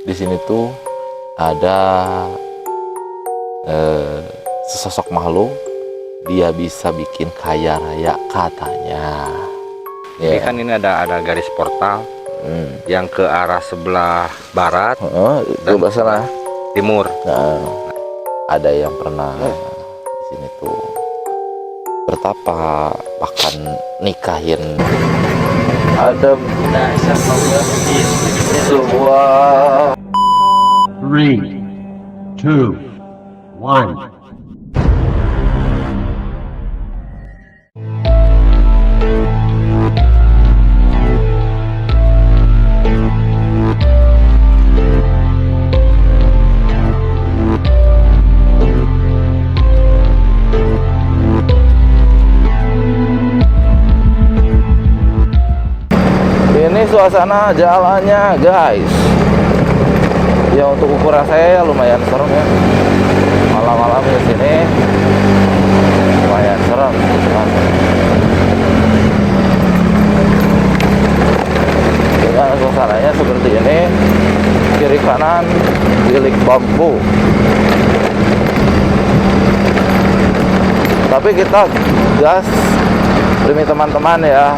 di sini tuh ada sesosok makhluk, dia bisa bikin kaya raya katanya. Jadi kan ini ada garis portal yang ke arah sebelah barat itu sana timur. Nah, ada yang pernah di sini tuh bertapa, bahkan nikahin. Ada sebuah 3, 2, 1. ini suasana jalannya guys. Ya untuk ukuran saya ya lumayan serem ya. Malam-malam di sini lumayan serem. Dengan suasananya seperti ini, kiri kanan bilik bambu. Tapi kita gas demi teman-teman ya.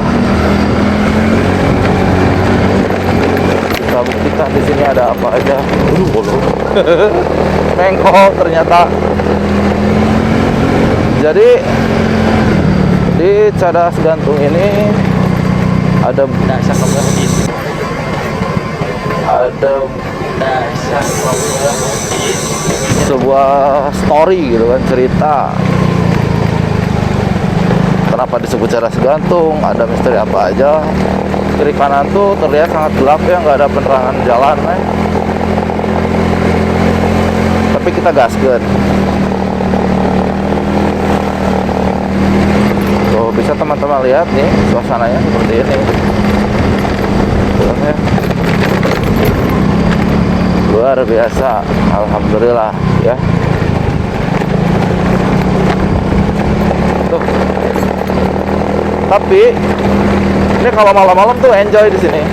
Kita buktikan di sini ada apa aja. Mengkol ternyata. Jadi di cadas gantung ini ada sebuah story gitu kan, cerita. Kenapa disebut cadas gantung? Ada misteri apa aja? Kiri kanan tuh terlihat sangat gelap ya, nggak ada penerangan jalan tapi kita gaskeun. Tuh bisa teman-teman lihat nih suasananya seperti ini. Tuh, ya. Luar biasa, alhamdulillah ya. Tuh. Tapi ini kalau malam-malam tuh enjoy di sini.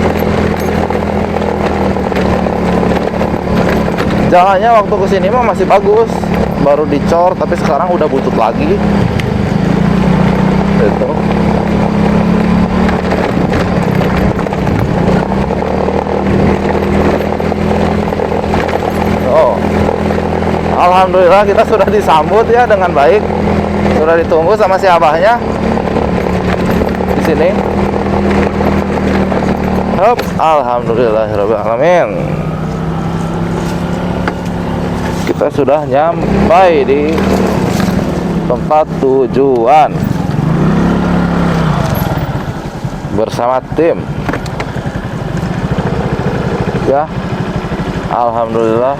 Jalannya waktu kesini mah masih bagus, baru dicor, tapi sekarang udah butut lagi. Itu. Oh, alhamdulillah kita sudah disambut ya dengan baik. Sudah ditunggu sama si abahnya di sini. Hop, alhamdulillahirabbil alamin. Kita sudah nyampai di tempat tujuan bersama tim. Ya, alhamdulillah.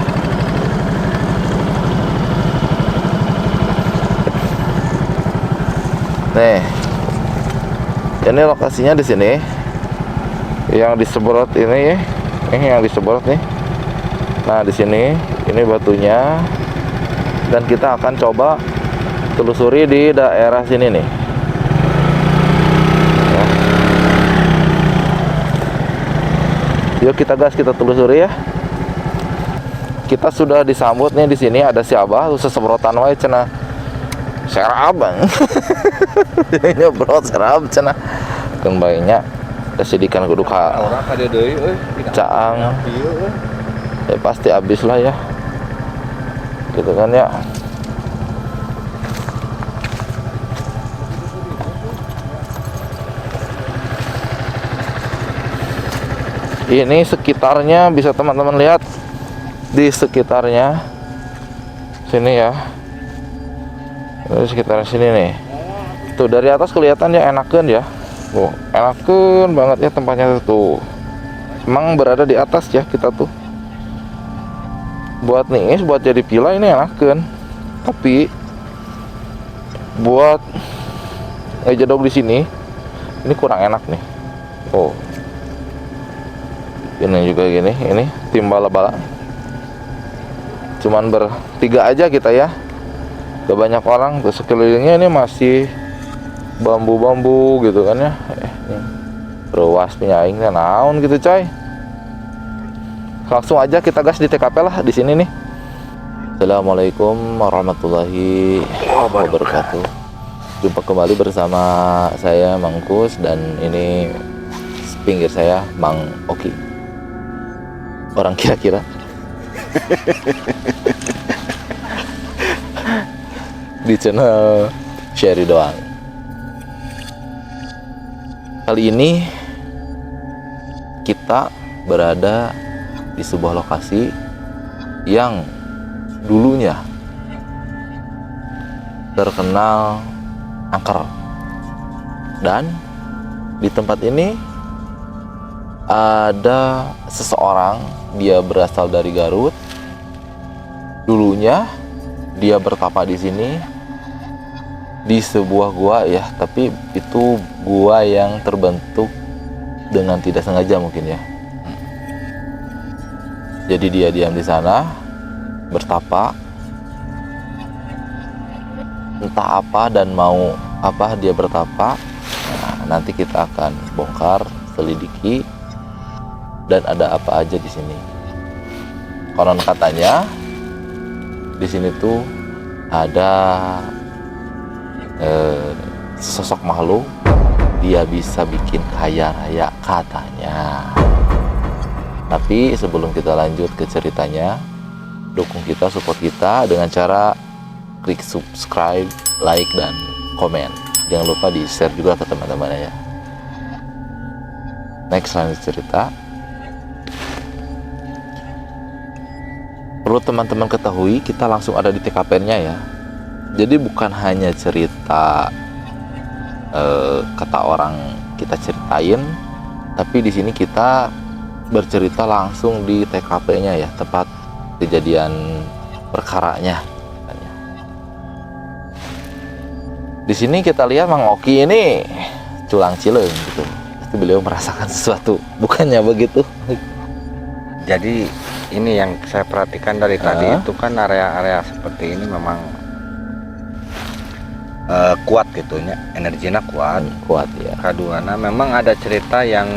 Nih, ini lokasinya di sini. Yang disemprot ini yang disemprot nih. Nah, di sini ini batunya, dan kita akan coba telusuri di daerah sini nih. Ya. Yuk kita gas, kita telusuri ya. Kita sudah disambut nih di sini, ada si Abah, terus semprotan wae cenah. Serab bang. Ini brot serab cenah. Keun bae kesidikan kudu ka caang ya, pasti habis lah ya gitu kan ya. Ini sekitarnya bisa teman-teman lihat, di sekitarnya sini ya, di sekitar sini nih tuh, dari atas kelihatan ya, enakan ya. Oh, enakan banget ya tempatnya tuh. Emang berada di atas ya kita tuh. Buat nih, buat jadi pila ini enakan. Tapi buat ngejedog di sini ini kurang enak nih. Oh. Ini juga gini, ini tim bala-bala. Cuman bertiga aja kita ya. Gak banyak orang, terus sekelilingnya ini masih bambu-bambu gitu kan ya. Ruas punya aing teh naon gitu coy. langsung aja kita gas di TKP lah di sini nih. Assalamualaikum warahmatullahi wabarakatuh. Jumpa kembali bersama saya Mang Kus, dan ini pinggir saya Mang Oki. Orang kira-kira di channel Sherry doang. Kali ini kita berada di sebuah lokasi yang dulunya terkenal angker, dan di tempat ini ada seseorang, dia berasal dari Garut. Dulunya dia bertapa di sini di sebuah gua ya, tapi itu gua yang terbentuk dengan tidak sengaja mungkin ya. Jadi dia diam di sana bertapa, entah apa dan mau apa dia bertapa. Nah, nanti kita akan bongkar, selidiki, dan ada apa aja di sini. Konon katanya di sini tuh ada sosok makhluk, dia bisa bikin kaya raya katanya. Tapi sebelum kita lanjut ke ceritanya, dukung kita, support kita dengan cara klik subscribe, like, dan komen. Jangan lupa di share juga ke teman-teman ya. Next, lanjut cerita. Perlu teman-teman ketahui, kita langsung ada di TKP-nya ya. Jadi bukan hanya cerita kata orang kita ceritain, tapi di sini kita bercerita langsung di TKP-nya ya, tempat kejadian perkaranya. Di sini kita lihat Mang Oki ini culang cileng gitu. Pasti beliau merasakan sesuatu, bukannya begitu? Jadi ini yang saya perhatikan dari tadi itu kan area-area seperti ini memang kuat gitunya, energinya kuat. Kuat ya. Kaduana memang ada cerita yang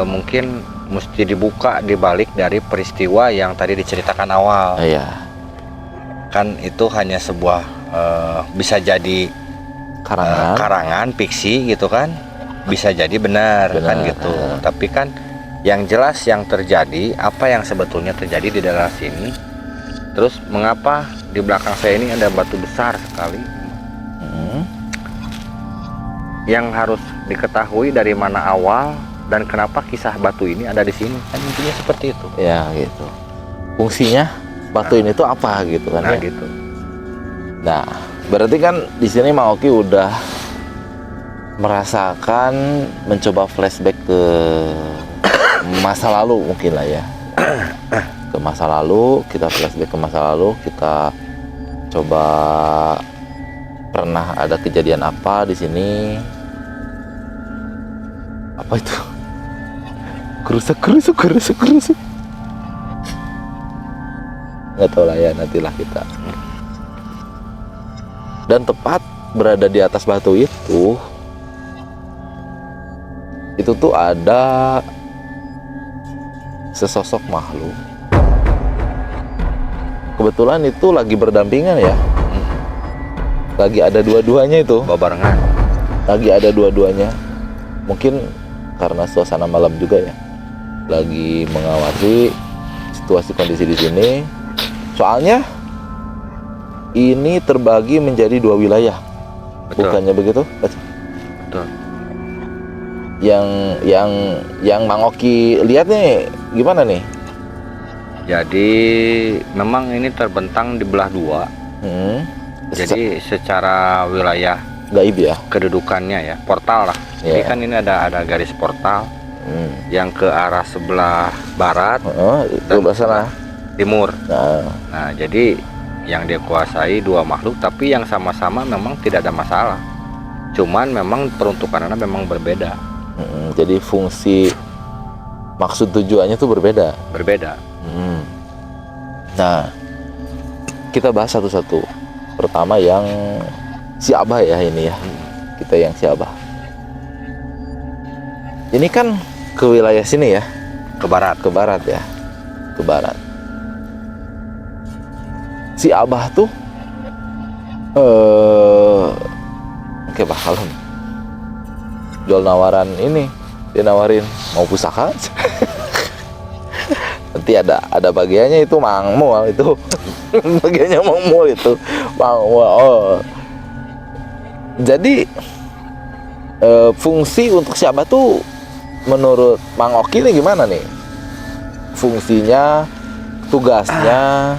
mungkin mesti dibuka dibalik dari peristiwa yang tadi diceritakan awal. Iya. Kan itu hanya sebuah bisa jadi karangan fiksi gitu kan, bisa jadi benar kan gitu. Tapi kan yang jelas yang terjadi, apa yang sebetulnya terjadi di daerah sini. Terus mengapa di belakang saya ini ada batu besar sekali, yang harus diketahui dari mana awal dan kenapa kisah batu ini ada di sini, kan intinya seperti itu ya gitu. Fungsinya batu ini tuh apa gitu kan ya? gitu. Nah, berarti kan di sini Mang Oki udah merasakan, mencoba flashback ke masa lalu mungkin lah ya. Ke masa lalu, kita flashback ke masa lalu, kita coba pernah ada kejadian apa di sini. Apa itu? Kerusuk. Nggak tahu lah ya, nantilah kita. Dan tepat berada di atas batu itu tuh ada sesosok makhluk. Kebetulan itu lagi berdampingan ya, lagi ada dua-duanya itu, Babarengan. lagi ada dua-duanya. Mungkin karena suasana malam juga ya, lagi mengawasi situasi kondisi di sini. Soalnya ini terbagi menjadi dua wilayah. Betul. Bukannya begitu? Betul. Yang Mang Oki lihat nih gimana nih? Jadi memang ini terbentang di belah dua. Jadi secara wilayah Gaib ya, kedudukannya ya, portal lah. Jadi kan ini ada garis portal yang ke arah sebelah barat itu sana timur. Nah, Jadi yang dia kuasai dua makhluk, tapi yang sama-sama memang tidak ada masalah. Cuman memang peruntukannya memang berbeda. Jadi fungsi, maksud tujuannya tuh berbeda. Nah, kita bahas satu-satu. Pertama yang si Abah ya ini ya. Kita yang si Abah. Ini kan ke wilayah sini ya. ke barat. Ke barat ya, ke barat. Si Abah tuh oke bakalem jual nawaran ini, dia nawarin mau pusaka. Nanti ada bagiannya itu mangmul itu. Bagiannya mangmul itu mangmul. Oh, jadi fungsi untuk si Abah tuh menurut Mang Oki ini gimana nih? Fungsinya, tugasnya,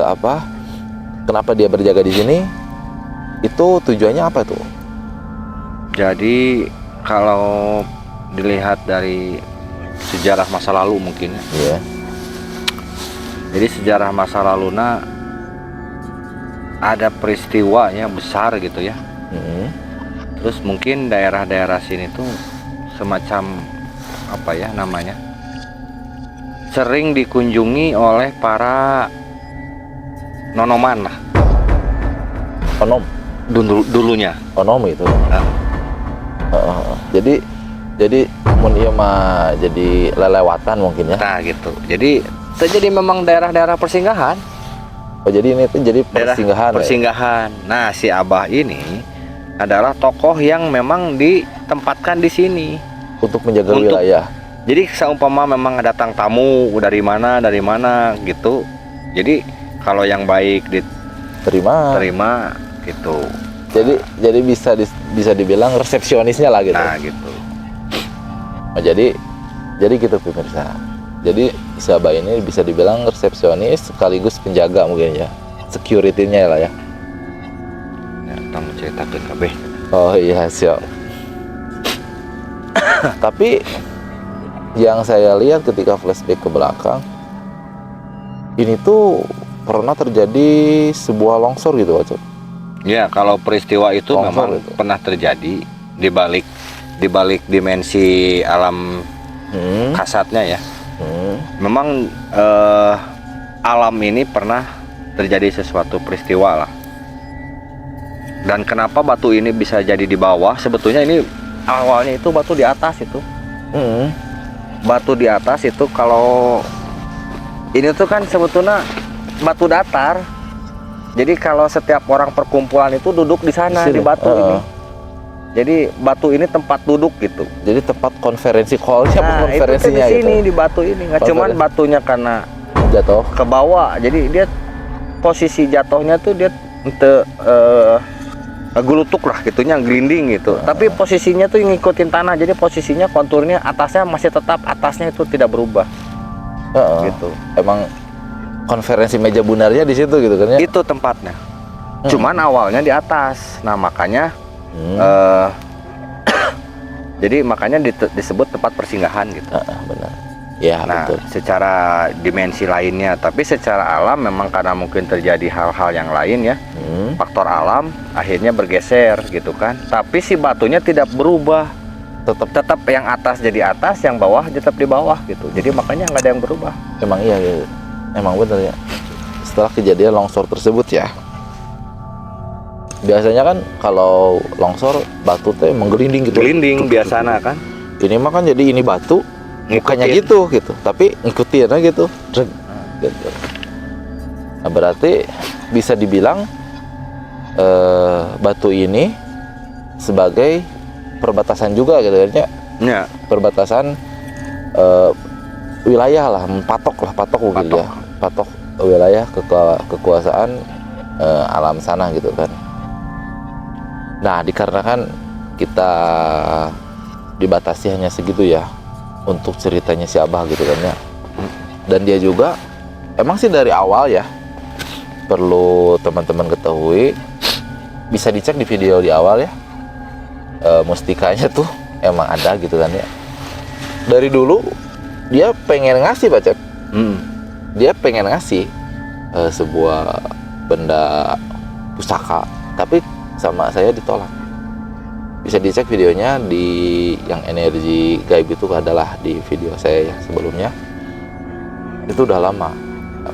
apa? Kenapa dia berjaga di sini? Itu tujuannya apa tuh? Jadi kalau dilihat dari sejarah masa lalu mungkin ya. Iya. Jadi sejarah masa laluna ada peristiwanya besar gitu ya. Terus mungkin daerah-daerah sini tuh semacam apa ya namanya, sering dikunjungi oleh para nonoman lah. Onom. Dulunya. Onom itu. Nah, Jadi mun ieu mah jadi lelewatan mungkin ya. nah gitu. Jadi itu jadi memang daerah-daerah persinggahan. Oh jadi ini tuh jadi persinggahan. Persinggahan. Ya? Nah si Abah ini adalah tokoh yang memang ditempatkan di sini Untuk menjaga wilayah. Jadi seumpama memang datang tamu dari mana gitu. Jadi kalau yang baik diterima gitu. Jadi bisa dibilang resepsionisnya lah gitu. Nah gitu. Oh, jadi gitu pemirsa. Jadi si Abah ini bisa dibilang resepsionis sekaligus penjaga mungkin ya. Security-nya lah ya. Ya, tamu ceritakeun kabeh. Oh iya siap. Tapi yang saya lihat ketika flashback ke belakang, ini tuh pernah terjadi sebuah longsor gitu Pak Cok. Ya kalau peristiwa itu Longsor memang itu pernah terjadi di balik dimensi alam kasatnya ya. Memang alam ini pernah terjadi sesuatu peristiwa lah. Dan kenapa batu ini bisa jadi di bawah? Sebetulnya ini awalnya itu batu di atas itu. Batu di atas itu kalau ini tuh kan sebetulnya batu datar. Jadi kalau setiap orang perkumpulan itu duduk di sana di batu ini. Jadi batu ini tempat duduk gitu. Jadi tempat konferensi call-nya, Nah, konferensinya itu di sini gitu. di batu ini. Nggak cuman batunya karena Jatuh. ke bawah. Jadi dia posisi jatuhnya tuh dia gelutuk lah gitunya, gelinding gitu. Tapi posisinya tuh ngikutin tanah. Jadi posisinya konturnya atasnya masih tetap, atasnya itu tidak berubah. Gitu. Emang konferensi meja bunarnya di situ gitu kan ya? Itu tempatnya. Cuman awalnya di atas. Nah, makanya jadi makanya disebut tempat persinggahan gitu. Benar. Ya, Nah, betul. secara dimensi lainnya, tapi secara alam memang karena mungkin terjadi hal-hal yang lain ya. Faktor alam akhirnya bergeser gitu kan. Tapi si batunya tidak berubah. Tetap yang atas jadi atas, yang bawah tetap di bawah gitu. Jadi makanya nggak ada yang berubah. Emang iya gitu. Emang benar ya. Setelah kejadian longsor tersebut ya. Biasanya kan kalau longsor batu teh menggelinding gitu. Gelinding biasanya kan. Ini mah kan jadi ini batu bukannya gitu, tapi ngikutin aja gitu. Gitu. Nah, berarti bisa dibilang batu ini sebagai perbatasan juga gitu kan ya. Ya. Perbatasan wilayah lah, patok gitu ya. Patok wilayah kekuasaan alam sana gitu kan. Nah, dikarenakan kita dibatasi hanya segitu ya untuk ceritanya si Abah gitu kan ya. Dan dia juga emang sih dari awal ya, perlu teman-teman ketahui, bisa dicek di video di awal ya, mustikanya tuh emang ada gitu kan ya. Dari dulu dia pengen ngasih Pak Cep. Dia pengen ngasih sebuah benda pusaka, tapi sama saya ditolak. Bisa dicek videonya di yang energi gaib itu adalah di video saya ya sebelumnya. Itu udah lama.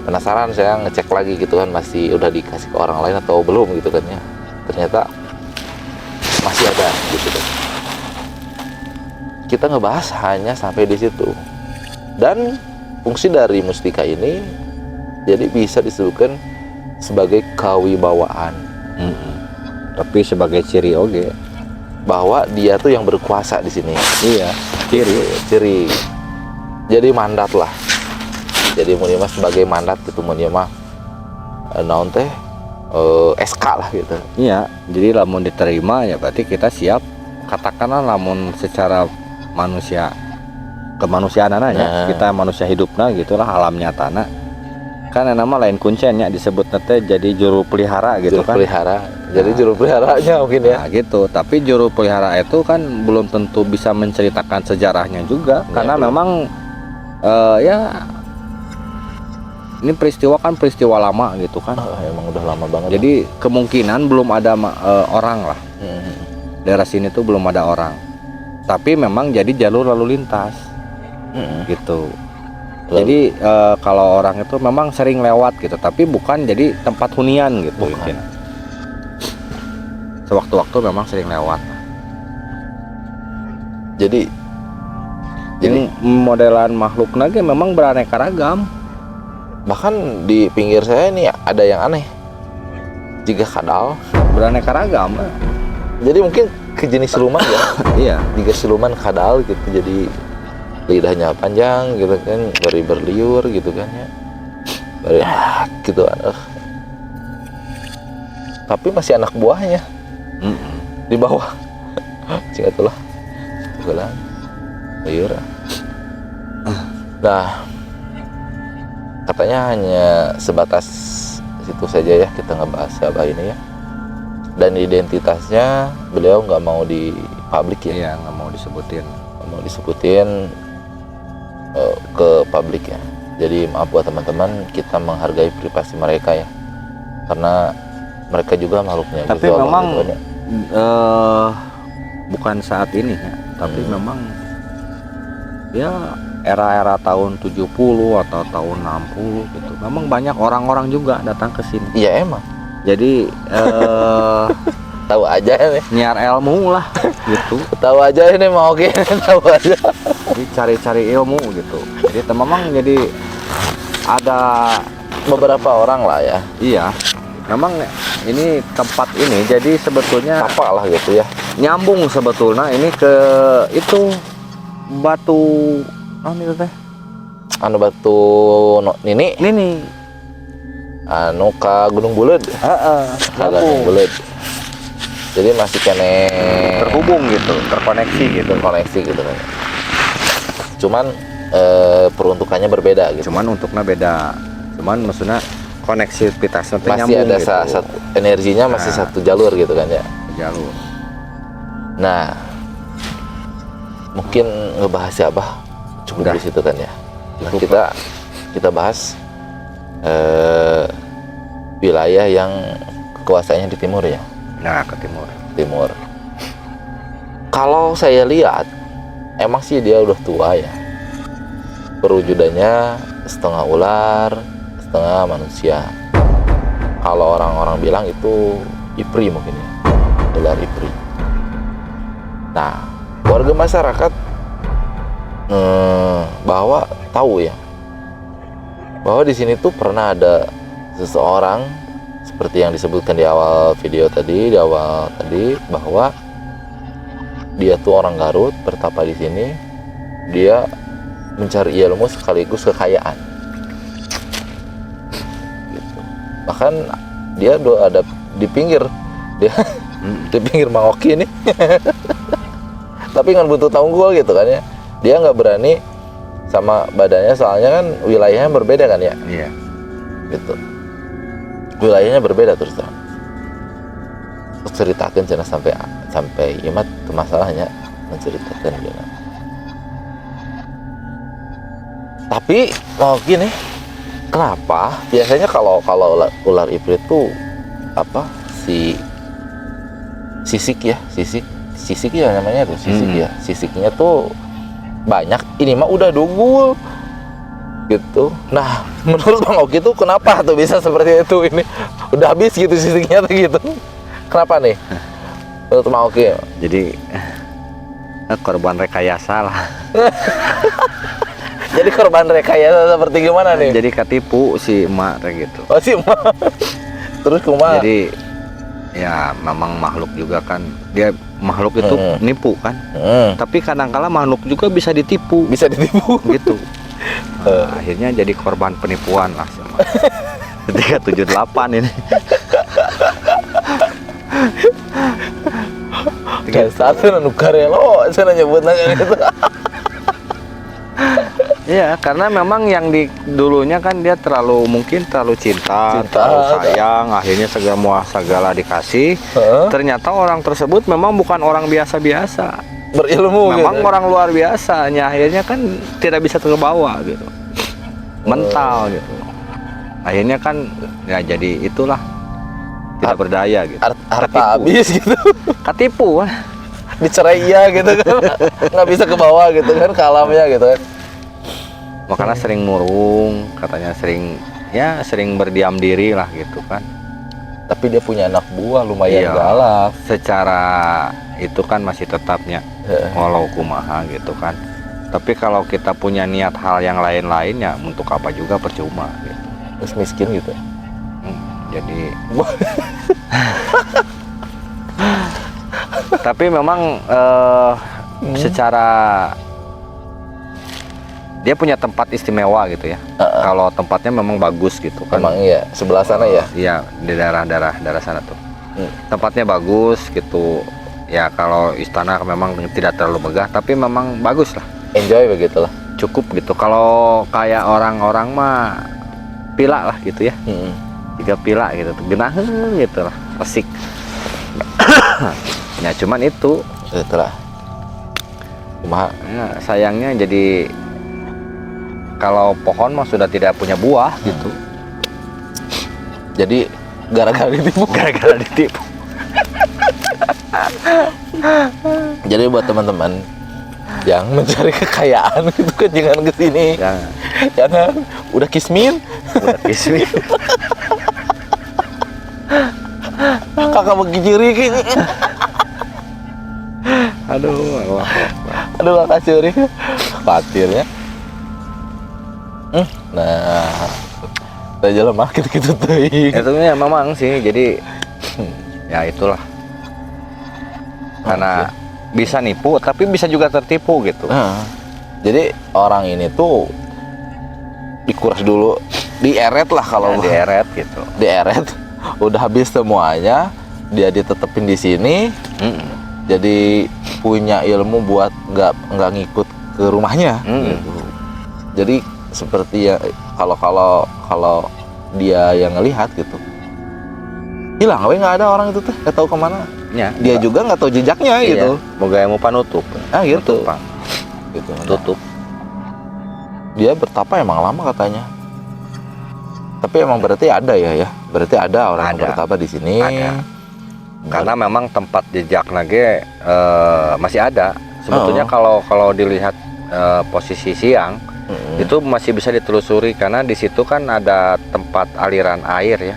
Penasaran saya ngecek lagi gitu kan, masih udah dikasih ke orang lain atau belum gitu kan ya. Ternyata masih ada gitu kan. kita ngebahas hanya sampai di situ. Dan fungsi dari mustika ini jadi bisa disebutkan sebagai kawibawaan. Tapi sebagai ciri oge bahwa dia tuh yang berkuasa di sini. iya Ciri. Jadi mandat lah. Jadi mun ieu mah sebagai mandat gitu, mun ieu mah naon teh SK lah gitu. iya. Jadi lamun diterima ya berarti kita siap, katakanlah lamun secara manusia kemanusiaan Nah. kita manusia hidupna gitulah, alam nyatana kan nama lain kuncennya disebut teh jadi juru pelihara gitu Juru kan. pelihara. Jadi juru peliharanya mungkin ya. Nah gitu, tapi juru pelihara itu kan belum tentu bisa menceritakan sejarahnya juga, karena belum. memang ya ini peristiwa kan peristiwa lama gitu kan. Emang udah lama banget. Jadi kemungkinan belum ada orang lah, daerah sini tuh belum ada orang, tapi memang jadi jalur lalu lintas gitu. Jadi kalau orang itu memang sering lewat gitu, tapi bukan jadi tempat hunian gitu. Bukan. Mungkin sewaktu-waktu memang sering lewat. Jadi Ini modelan makhluknya ge memang beraneka ragam. bahkan di pinggir saya ini ada yang aneh. Jika kadal, Beraneka ragam. jadi mungkin ke jenis siluman ya. Iya. Jika siluman kadal gitu, jadi lidahnya panjang gitu kan, beri berliur gitu kan ya. Beri gitu. Tapi masih anak buahnya di bawah. Jika itulah. Bukan. Liur. Nah, katanya hanya sebatas situ saja ya kita ngebahas si Abah ini ya. Dan identitasnya beliau nggak mau di publik ya. Iya, nggak mau disebutin. Nggak mau disebutin ke publik ya. Jadi maaf buat teman-teman, kita menghargai privasi mereka ya. Karena mereka juga makhluknya. Tapi gitu, memang gitu kan ya. bukan saat ini ya, tapi memang ya era-era tahun 70 atau tahun 60 gitu. Memang banyak orang-orang juga datang ke sini. Iya emang. Jadi Tahu aja nih. nyiar ilmu lah gitu. Tahu aja ini mau oke. Tahu aja. Jadi cari-cari ilmu gitu. Jadi memang jadi ada Beberapa orang lah ya. iya. Memang ini tempat ini jadi sebetulnya Apa lah gitu ya. nyambung sebetulnya ini ke itu batu itu teh Anu batu nini. ini Anu ka Gunung Buleud. Ka Gunung Buleud. Jadi masih kene terhubung gitu, terkoneksi gitu. koneksi gitu kan. Cuman peruntukannya berbeda gitu. Cuman untuknya beda. Cuman maksudnya koneksivitasnya teh Masih nyambung ada gitu. satu energinya masih Nah. satu jalur gitu kan ya. jalur. Nah, mungkin ngebahas si Abah cukup Udah. di situ kan ya. Nah, Cukup. kita bahas wilayah yang kekuasaannya di timur ya. Nah, ke timur. Timur. Kalau saya lihat, emang sih dia udah tua ya. Perwujudannya setengah ular, setengah manusia. Kalau orang-orang bilang itu Ipri mungkin ya, ular Ipri. Nah, warga masyarakat bahwa tahu ya, bahwa di sini tuh pernah ada seseorang seperti yang disebutkan di awal video tadi, bahwa dia tuh orang Garut, bertapa di sini, dia mencari ilmu sekaligus kekayaan. Gitu. Bahkan dia ada di pinggir, dia di pinggir Mangoki ini, tapi nggak butuh tanggul gitu kan ya. Dia nggak berani sama badannya, soalnya kan wilayahnya berbeda kan ya. Iya. Gitu. Wilayahnya berbeda terus terang. Terus ceritakan cina sampai imat itu masalahnya menceritakan gitu. Tapi mau gini, kenapa biasanya kalau ular Iprit itu apa sisik ya namanya tuh sisik ya, sisiknya tuh banyak. Ini mah udah dugul gitu. Nah, menurut Bang Oki tuh kenapa tuh bisa seperti itu? Ini udah habis gitu sisiknya tuh gitu. Kenapa nih? Menurut Bang Oki? Jadi korban rekayasa lah. Jadi korban rekayasa seperti gimana nih? Jadi ketipu si emak kayak gitu. Oh sih, terus kumaha? Jadi ya memang makhluk juga kan, dia makhluk itu nipu kan. Tapi kadang-kala makhluk juga bisa ditipu. Bisa ditipu gitu. Akhirnya jadi korban penipuan lah sama 378 ini. Dasar nu karelo saya nyebutna gitu. Iya, karena memang yang di dulunya kan dia mungkin terlalu cinta, terlalu sayang, akhirnya segala dikasih. Ternyata orang tersebut memang bukan orang biasa-biasa, berilmu memang gitu. orang luar biasanya, akhirnya kan tidak bisa terbawa gitu, mental gitu. Akhirnya kan ya jadi itulah tidak berdaya gitu. Harta habis gitu. Ketipu. Dicerai iya gitu kan. Nggak bisa ke bawah gitu kan, ke alamnya gitu kan. Makanya sering murung, katanya sering berdiam diri lah gitu kan. Tapi dia punya anak buah lumayan Iya, galak. secara itu kan masih tetapnya walau kumaha gitu kan. Tapi kalau kita punya niat hal yang lain-lain ya untuk apa juga percuma gitu. Terus miskin gitu. Jadi tapi memang secara dia punya tempat istimewa gitu ya. Kalau tempatnya memang bagus gitu kan. Emang iya, sebelah sana ya? Iya, di daerah sana tuh. Tempatnya bagus gitu. Ya kalau istana memang tidak terlalu megah, tapi memang bagus lah. Enjoy begitulah. Cukup gitu. Kalau kayak orang-orang mah pila lah gitu ya. 3 pila gitu, genaheun gitu lah, resik. Ya cuman itu. Itulah. Kumaha? Ya, sayangnya jadi kalau pohon mah sudah tidak punya buah gitu. Jadi gara-gara ditipu. Gara-gara ditipu. Jadi buat teman-teman yang mencari kekayaan gitu kan jangan kesini. Jangan. Udah kismin. Kakak begijiri gini. Aduh, Aduh kakak curi. Khawatirnya. Nah, saya jalan makin gitu tuh. Itu ya memang sih, jadi ya itulah. Karena bisa nipu, tapi bisa juga tertipu gitu. Jadi orang ini tuh dikuras dulu, dieret lah kalau dieret gitu. Dieret, udah habis semuanya, dia ditetepin di sini. Jadi punya ilmu buat nggak ngikut ke rumahnya. Gitu. Jadi seperti ya kalau dia yang ngelihat gitu, hilang, nggak ada orang itu teh, nggak tahu kemana. Ya, dia juga nggak tahu jejaknya gitu. Moga yang mau panutup. Gitu. Gitu. Tutup. Dia bertapa emang lama katanya. Tapi emang berarti ada ya. Berarti ada orang yang bertapa di sini. Ada. Karena memang tempat jejak nage masih ada. Sebetulnya kalau dilihat posisi siang itu masih bisa ditelusuri karena di situ kan ada tempat aliran air ya.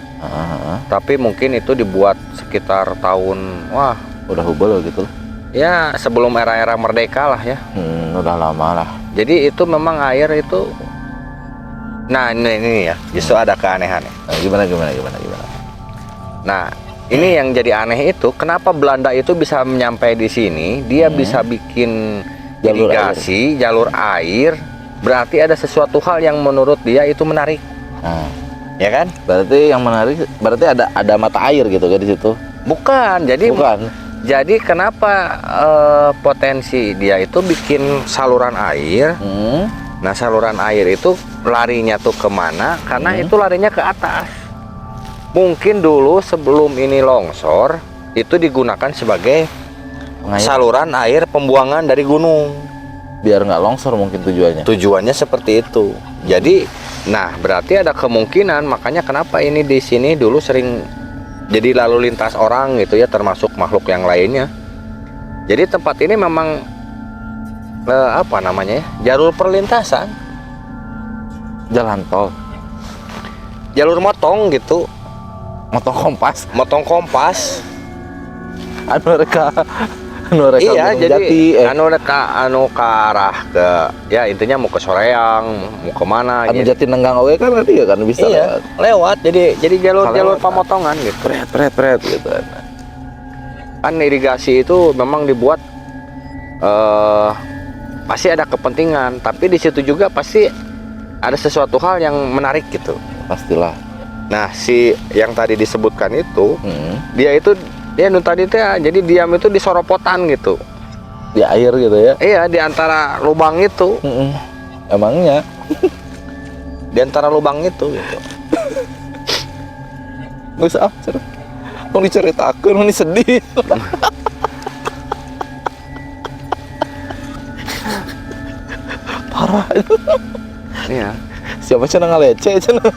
Tapi mungkin itu dibuat sekitar tahun udah hubel gitu. Ya sebelum era-era merdeka lah ya. Udah lama lah. Jadi itu memang air itu. Nah ini ya justru ada keanehan. Gimana? Nah ini yang jadi aneh itu kenapa Belanda itu bisa menyampai di sini? Dia bisa bikin irigasi jalur air. Berarti ada sesuatu hal yang menurut dia itu menarik. Ya kan? Berarti yang menarik ada mata air gitu kan di situ. Bukan. Jadi kenapa potensi dia itu bikin saluran air? Nah saluran air itu larinya tuh kemana? Karena itu larinya ke atas. Mungkin dulu sebelum ini longsor itu digunakan sebagai saluran air pembuangan dari gunung. Biar nggak longsor mungkin tujuannya. Tujuannya seperti itu. Jadi, nah berarti ada kemungkinan makanya kenapa ini di sini dulu sering jadi lalu lintas orang gitu ya, termasuk makhluk yang lainnya. Jadi tempat ini memang apa namanya ya, jalur perlintasan, jalan tol, jalur motong gitu, motong kompas. Anu Mereka Mereka Iya, Gunung jadi Jati, anu ke arah ke ya intinya mau ke Soreang, mau kemana anu gitu. Jati Nenggang oke kan tadi ya kan bisa Iya, lewat. Jadi jalur Lewat. pemotongan gitu. pret gitu kan. Kan irigasi itu memang dibuat pasti ada kepentingan, tapi di situ juga pasti ada sesuatu hal yang menarik gitu. Pastilah. Nah, si yang tadi disebutkan itu, dia nu tadi teh jadi diam itu di soropotan gitu. Di air gitu ya. Iya, di antara lubang itu. Emangnya Di antara lubang itu gitu. nggak usah mau diceritakan, mau sedih. Parah. Iya. Siapa cenah ngalece cenah.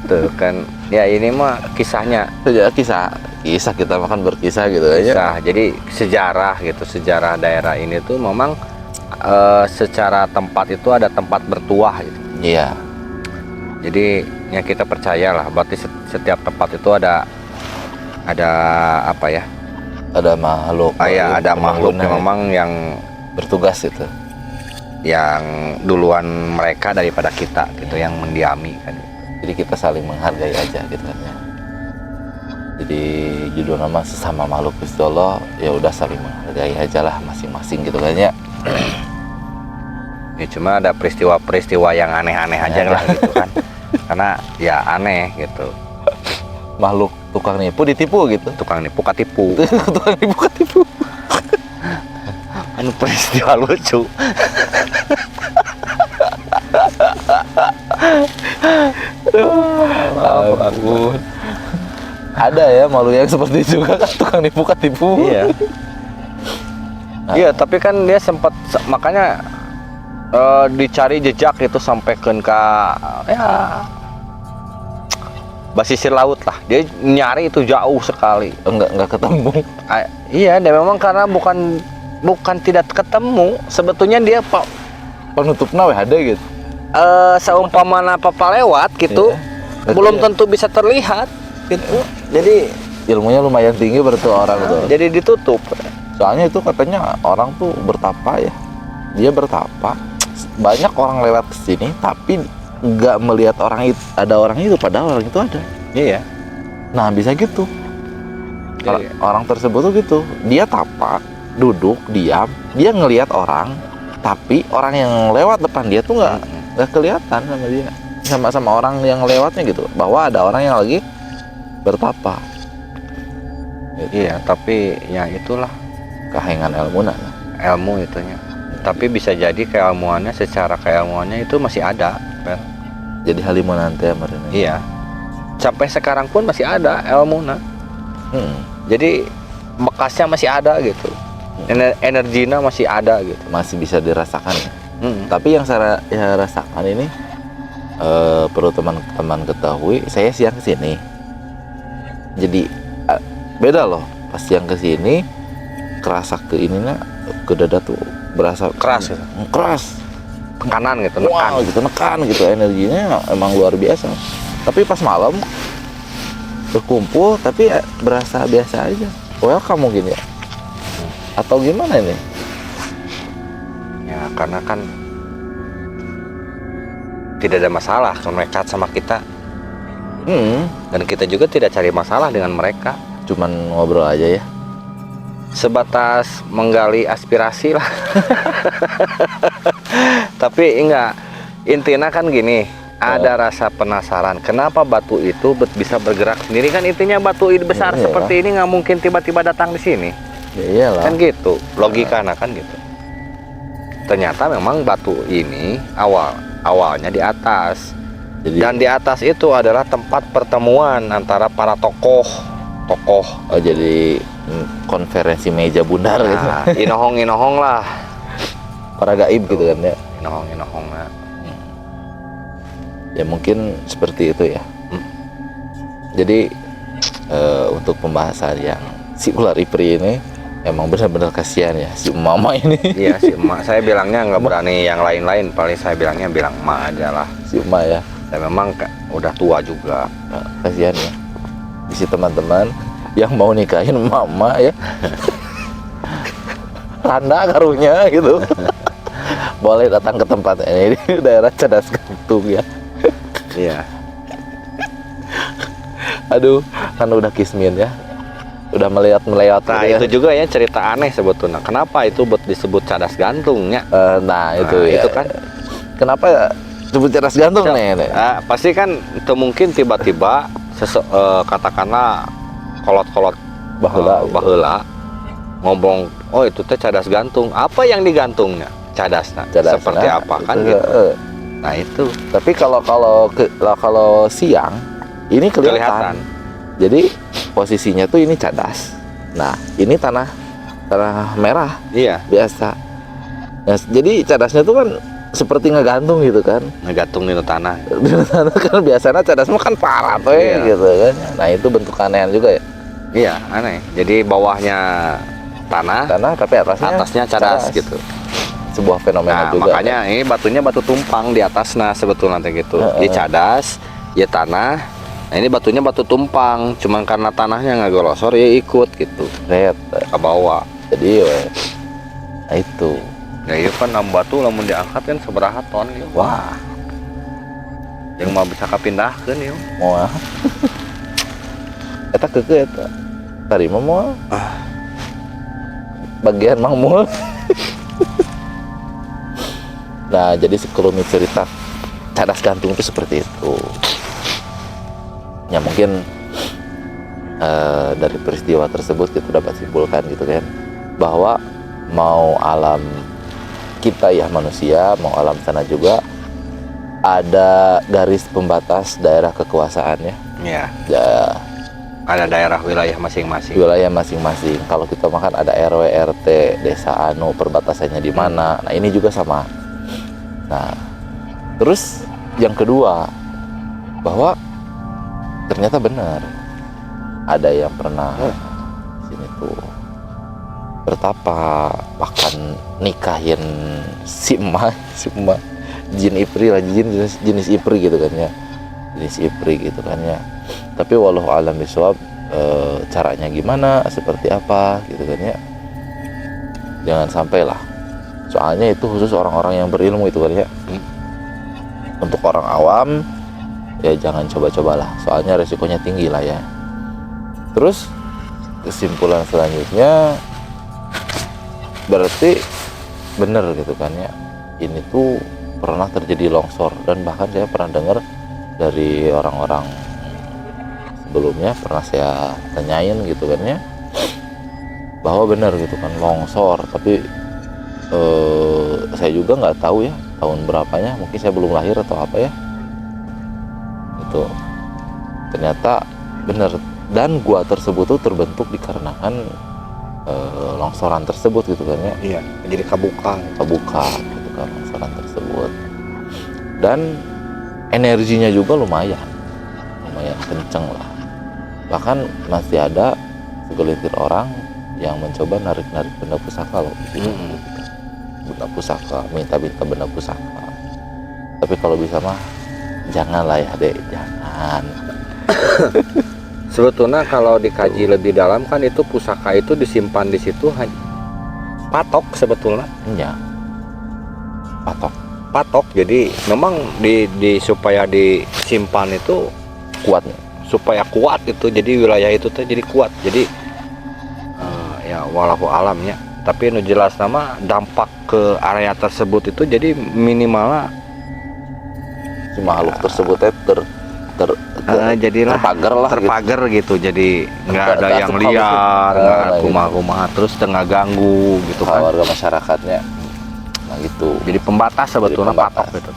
Tuh kan. Ya ini mah kisahnya. Ya, kisah kita makan berkisah gitu aja. Kisah. Jadi sejarah gitu, sejarah daerah ini tuh memang secara tempat itu ada tempat bertuah gitu. Iya. Jadi ya kita percayalah, berarti setiap tempat itu ada apa ya? Ada makhluk. Ada makhluk yang memang yang bertugas itu. Yang duluan mereka daripada kita gitu, yang mendiami kan. Jadi kita saling menghargai aja gitu kan ya. Jadi judul nama sesama makhluk Gusti Allah, ya udah saling menghargai aja lah masing-masing gitu kan ya. Ya cuma ada peristiwa-peristiwa yang aneh-aneh aja lah gitu kan. Karena ya aneh gitu. Makhluk tukang nipu ditipu gitu. Tukang nipu katipu. Tukang nipu ketipu. Anu peristiwa lucu. Ampun. Ada ya malu yang seperti itu juga kan, tukang nipu ketipu. Iya. Iya, tapi kan dia sempat makanya dicari jejak itu sampai ke ya basisir laut lah. Dia nyari itu jauh sekali. Enggak ketemu. Iya, dan memang karena bukan tidak ketemu, sebetulnya dia Penutupnya weh ada gitu. seumpamana apa lewat gitu, Iya. belum tentu bisa terlihat gitu. Jadi Ilmunya lumayan tinggi berarti orang tuh. jadi ditutup. Soalnya itu katanya orang tuh bertapa ya. Dia bertapa. Banyak orang lewat ke sini tapi nggak melihat ada orang itu, padahal orang itu ada. Iya. Nah, bisa gitu. Iya. Orang tersebut tuh gitu. Dia tapa, duduk, diam, dia ngelihat orang, tapi orang yang lewat depan dia tuh nggak kelihatan sama dia. Sama orang yang lewatnya gitu, bahwa ada orang yang lagi bertapa. Gitu. Iya, tapi ya itulah Kahengan ilmu nah. ilmu itunya. Tapi bisa jadi secara keilmuannya itu masih ada. Pel. Jadi halimun nanti ya. Iya. Sampai sekarang pun masih ada ilmunya. Jadi bekasnya masih ada gitu. Energinya masih ada gitu. Masih bisa dirasakan ya. Tapi yang saya rasakan ini perlu teman-teman ketahui, saya siang kesini. Jadi beda loh. Pas siang kesini kerasa ke ininya, ke dada tuh berasa Keras gitu. Keras. Tekanan gitu, Wow, gitu nekan gitu, energinya emang luar biasa. Tapi pas malam berkumpul tapi ya berasa biasa aja. Welcome mungkin ya. Atau gimana ini? Ya karena kan tidak ada masalah kalau mereka sama kita, dan kita juga tidak cari masalah dengan mereka. Cuman ngobrol aja ya. Sebatas menggali aspirasi lah. Tapi enggak, intinya kan gini, ada rasa penasaran kenapa batu itu bisa bergerak sendiri. Kan intinya batu besar seperti ini nggak mungkin tiba-tiba datang di sini. Ya iyalah. Kan gitu logikanya kan gitu. Ternyata memang batu ini awalnya di atas. Dan di atas itu adalah tempat pertemuan antara para tokoh. Oh, jadi konferensi meja bundar gitu. Inohong lah. Para gaib gitu kan ya. Inohong lah. Ya mungkin seperti itu ya. Jadi untuk pembahasan yang si ular ipri ini emang benar-benar kasihan ya si mama ini. Iya, si emak. Saya bilangnya nggak berani yang lain-lain, paling saya bilang emak aja lah. Si emak ya. Dan memang udah tua juga. Kasihan ya. Isi teman-teman yang mau nikahin mama ya. tanda karunya gitu. Boleh datang ke tempat ini di daerah Cadas Gantung ya. Iya. Aduh, kan udah kismin ya. Udah melihat Nah, gitu ya. itu juga ya cerita aneh sebetulnya. Kenapa itu disebut Cadas Gantungnya? Nah, itu Nah, ya. itu kan Kenapa ya disebut Cadas Gantung nih? pasti kan itu mungkin tiba-tiba katakanlah kolot-kolot baheula ngomong, oh itu teh cadas gantung. Apa yang digantungnya? Cadasna. Cadasna, Seperti apa kan itu, gitu. Nah itu Tapi kalau siang ini kelihatan. Jadi posisinya tuh ini cadas. Nah, ini tanah merah iya biasa. Nah, jadi cadasnya tuh kan seperti ngegantung gitu kan. ngegantung di tanah. Di sana kan biasanya cadas mah kan parah tuh Iya. gitu kan. Nah, itu bentuk keanehan juga ya. Iya aneh. Jadi bawahnya tanah, Tapi atasnya cadas gitu. Sebuah fenomena Nah juga. makanya ini batunya batu tumpang di atasnya sebetulnya nanti gitu. Di cadas ya tanah. Nah ini batunya batu tumpang. Cuman karena tanahnya nggak golosor ya ikut gitu Red. ke bawah. Jadi nah itu. Ya iya kan 6 batu lamun diangkat kan seberapa ton ya. Wah, Yang mau bisa kapindahkeun ya. moal. Eta keke eta. Tadi mah moal. Bagian Mang Mul. Nah, jadi sekelumit cerita Cadas Gantung itu seperti itu. Ya mungkin dari peristiwa tersebut kita dapat simpulkan gitu kan, bahwa mau alam kita ya manusia, mau alam sana juga ada garis pembatas daerah kekuasaannya. Iya. Ya, Ada daerah wilayah masing-masing. wilayah masing-masing. Kalau kita makan ada RW, RT, desa anu, perbatasannya di mana. Nah, ini juga sama. Nah, terus yang kedua, bahwa ternyata benar ada yang pernah sini tuh bertapa, bahkan nikahin si emak jin ipri lah, jenis ipri gitu kan ya, jenis ipri gitu kan ya. Tapi wallahu alam bisawab, caranya gimana, seperti apa gitu kan ya, jangan sampai lah, soalnya itu khusus orang-orang yang berilmu itu kan ya. Untuk orang awam ya jangan coba-cobalah, soalnya resikonya tinggi lah ya. Terus kesimpulan selanjutnya berarti bener gitu kan ya, ini tuh pernah terjadi longsor, dan bahkan saya pernah dengar dari orang-orang sebelumnya, pernah saya tanyain gitu kan ya, bahwa benar gitu kan longsor. Tapi saya juga nggak tahu ya tahun berapanya, mungkin saya belum lahir atau apa ya, itu ternyata benar. Dan gua tersebut tuh terbentuk dikarenakan longsoran tersebut gitu kan ya. Iya, jadi kebuka Gitu kan longsoran tersebut, dan energinya juga lumayan kenceng lah. Bahkan masih ada segelintir orang yang mencoba narik-narik benda pusaka loh. Benda pusaka, minta-minta benda pusaka. Tapi kalau bisa mah janganlah ya dek, jangan. Sebetulnya kalau dikaji lebih dalam kan itu pusaka itu disimpan di situ patok sebetulnya. Ya, Patok. Jadi memang di supaya disimpan itu kuatnya. supaya kuat itu. Jadi wilayah itu tuh jadi kuat. Jadi ya walau alamnya. Tapi nu jelas nama dampak ke area tersebut itu jadi minimalnya Si makhluk tersebut jadilah terpagar gitu. Jadi nggak ada yang liar, nggak kumah-kumah, terus tengah ganggu gitu kan. warga masyarakatnya. Nah gitu. Jadi pembatas sebetulnya pembatas. patok gitu.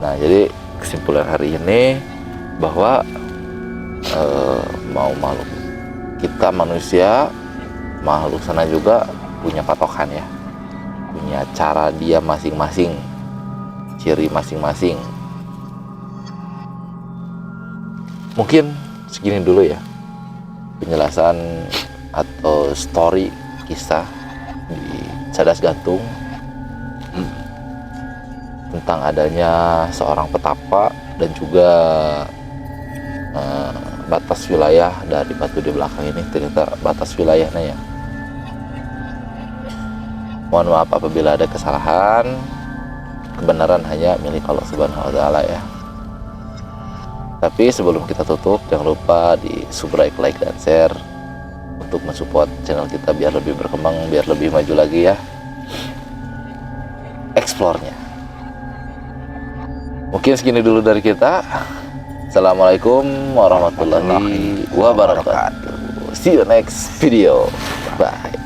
Nah jadi kesimpulan hari ini bahwa mau makhluk kita manusia, makhluk sana juga punya patokan ya, punya cara dia masing-masing, ciri masing-masing. Mungkin segini dulu ya penjelasan atau story kisah di Cadas Gantung tentang adanya seorang petapa dan juga batas wilayah dari batu di belakang ini. Ternyata batas wilayahnya ya Mohon maaf apabila ada kesalahan. Kebenaran hanya milik Allah Subhanahu wa taala ya. Tapi sebelum kita tutup, jangan lupa di subscribe, like, dan share untuk mensupport channel kita biar lebih berkembang, biar lebih maju lagi ya explore-nya. Mungkin segini dulu dari kita. Assalamualaikum warahmatullahi wabarakatuh. See you next video. Bye.